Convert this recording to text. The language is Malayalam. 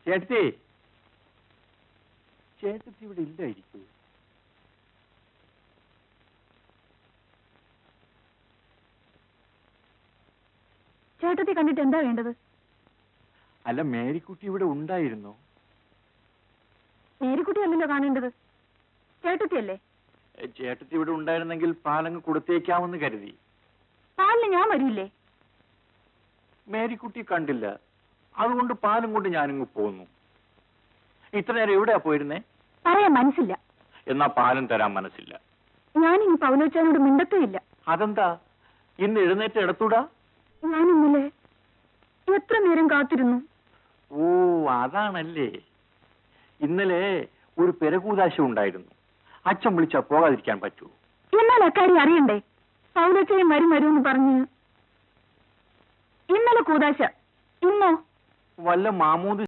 ചേട്ടത്തി ചേട്ടത്തി ഇവിടെ ഇല്ലായിരിക്കും. ചേട്ടത്തി കണ്ടിട്ട് എന്താ വേണ്ടത്? അല്ല, മേരിക്കുട്ടി ഇവിടെ ഉണ്ടായിരുന്നോ? മേരിക്കുട്ടി അല്ലല്ലോ കാണേണ്ടത്, ചേട്ടത്തിയല്ലേ. ചേട്ടത്തി ഇവിടെ ഉണ്ടായിരുന്നെങ്കിൽ പാലങ്ങ് കൊടുത്തേക്കാമെന്ന് കരുതി. പാലിന് ഞാൻ വരില്ലേ? മേരിക്കുട്ടി കണ്ടില്ല, അതുകൊണ്ട് പാലും കൊണ്ട് ഞാനിങ്ങ് പോന്നു. ഇത്ര നേരം എവിടെയാ പോയിരുന്നേ? പറയാൻ മനസ്സില്ല. എന്നാ പാലും തരാൻ മനസ്സില്ല. ഞാനിന്ന് പൗലോച്ചാനോട് മിണ്ടത്തുമില്ല. അതെന്താ? ഇന്ന് എഴുന്നേറ്റ് എടുത്തൂടാ? ഞാൻ ഇന്നലെ എത്ര നേരം കാത്തിരുന്നു. ഓ, അതാണല്ലേ. ഇന്നലെ ഒരു പെരകൂതാശ ഉണ്ടായിരുന്നു. അച്ഛൻ വിളിച്ചാ പോകാതിരിക്കാൻ പറ്റൂ? എന്നാൽ അക്കാര്യം അറിയണ്ടേ? പൗലോച്ചയും വരുമെന്ന് പറഞ്ഞ് ഇന്നലെ കൂതാശ, ഇന്നോ വല്ല മാമൂദ്